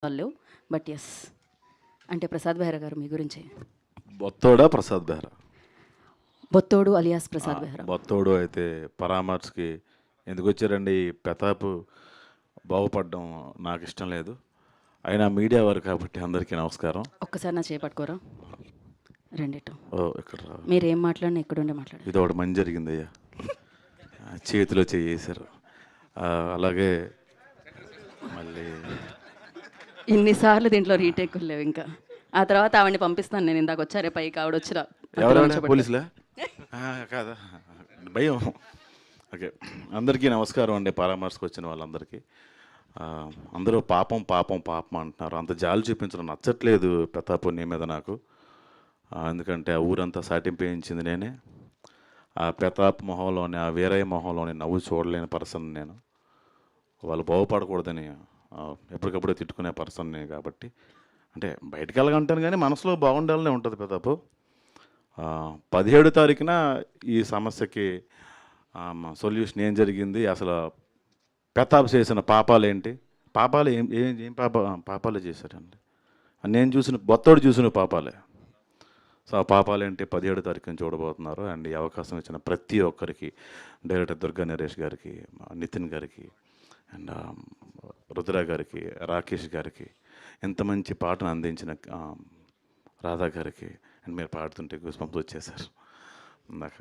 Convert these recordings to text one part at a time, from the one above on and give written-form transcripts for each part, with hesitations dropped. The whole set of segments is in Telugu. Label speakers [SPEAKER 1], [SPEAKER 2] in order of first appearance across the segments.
[SPEAKER 1] వాళ్ళు బట్ ఎస్ అంటే ప్రసాద్ బెహ్రా గారు మీ గురించి
[SPEAKER 2] బొత్తోడా ప్రసాద్ బెహ్రా
[SPEAKER 1] బొత్తోడు అలియాస్ ప్రసాద్ బెహ్రా
[SPEAKER 2] బొత్తోడు అయితే పరామర్శకి ఎందుకు వచ్చారండి? ఈ ప్రతాప్ బాగుపడడం నాకు ఇష్టం లేదు. అయినా మీడియా వారు కాబట్టి అందరికీ నమస్కారం.
[SPEAKER 1] ఒక్కసారి నా చేపట్టుకోరా రెండిట్టు
[SPEAKER 2] ఇక్కడ
[SPEAKER 1] మీరు ఏం మాట్లాడినా ఎక్కడుండే మాట్లాడారు.
[SPEAKER 2] ఇది ఒకటి మంచి జరిగిందయ్యా, చేతిలో చేసారు. అలాగే మళ్ళీ
[SPEAKER 1] ఇన్నిసార్లు దీంట్లో రీటేకులు లేవు. ఇంకా ఆ తర్వాత ఆవిడని పంపిస్తాను నేను. ఇందాక వచ్చారే పైకి ఆవిడ వచ్చిన
[SPEAKER 2] ఎవరైనా పోలీసులా కాదా? భయం. ఓకే, అందరికీ నమస్కారం అండి. పరామర్శకు వచ్చిన వాళ్ళందరికీ. అందరూ పాపం పాపం పాపం అంటున్నారు. అంత జాలి చూపించడం నచ్చట్లేదు ప్రతాప్ నీ మీద నాకు. ఎందుకంటే ఆ ఊరంతా సాటింపేయించింది నేనే. ఆ ప్రతాప్ మొహంలోని, ఆ వీరయ్య మొహంలోని నవ్వు చూడలేని పర్సన్ నేను. వాళ్ళు బాగుపడకూడదని ఎప్పటికప్పుడే తిట్టుకునే పర్సన్ని కాబట్టి, అంటే బయటకు వెళ్ళగంటాను కానీ మనసులో బాగుండాలనే ఉంటుంది ప్రతాప్. 17 తారీఖున ఈ సమస్యకి సొల్యూషన్ ఏం జరిగింది, అసలు ప్రతాప్ చేసిన పాపాలు ఏంటి, పాపాలు ఏం ఏం ఏం పాపాలే చేశారండి. నేను చూసిన బొత్తోడు చూసిన పాపాలే. సో ఆ పాపాలేంటి 17 తారీఖున చూడబోతున్నారు. అండ్ ఈ అవకాశం ఇచ్చిన ప్రతి ఒక్కరికి, డైరెక్టర్ దుర్గా నరేష్ గారికి, నితిన్ గారికి, అండ్ రుద్ర గారికి, రాకేష్ గారికి, ఎంత మంచి పాటను అందించిన రాధా గారికి, అండ్ మీరు పాడుతుంటే గూస్బంప్స్ వచ్చేసారు ఇందాక.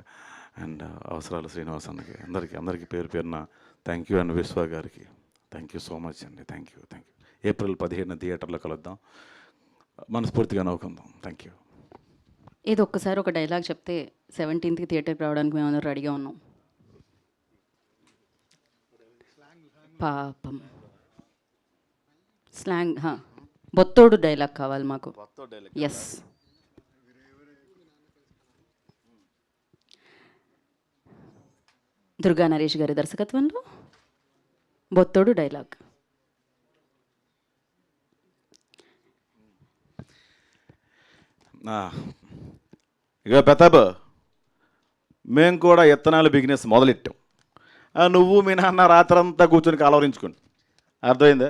[SPEAKER 2] అండ్ అవసరాలు శ్రీనివాస్ అన్నకి, అందరికీ పేరు పేరున థ్యాంక్ యూ. అండ్ విశ్వ గారికి థ్యాంక్ యూ సో మచ్ అండి. Thank you. ఏప్రిల్ 15న థియేటర్లో కలుద్దాం, మనస్ఫూర్తిగా నవ్వుకుందాం. Thank you.
[SPEAKER 1] ఏదో ఒక్కసారి ఒక డైలాగ్ చెప్తే 17th థియేటర్కి రావడానికి మేము అందరూ రెడీగా ఉన్నాం. పాపం స్లాంగ్ బొత్తోడు డైలాగ్ కావాలి మాకు. ఎస్, దుర్గా నరేష్ గారి దర్శకత్వంలో బొత్తోడు డైలాగ్.
[SPEAKER 2] ఇక ప్రతాప్, మేము కూడా ఇత్తనాలు బిజినెస్ మొదలెట్టాం. నువ్వు మీ నాన్న రాత్రంతా కూర్చొని కలవరించుకోండి, అర్థమైందా?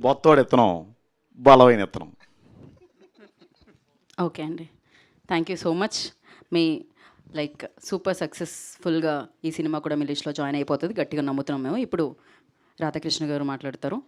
[SPEAKER 2] బొత్తోడు ఇత్తనం బలమైన ఇత్తనం.
[SPEAKER 1] ఓకే అండి, thank you so much. Me like super సక్సెస్ఫుల్గా ఈ సినిమా కూడా మీ లిస్ట్లో జాయిన్ అయిపోతుంది గట్టిగా నమ్ముతున్నాం మేము. ఇప్పుడు రాధాకృష్ణ గారు మాట్లాడతారు.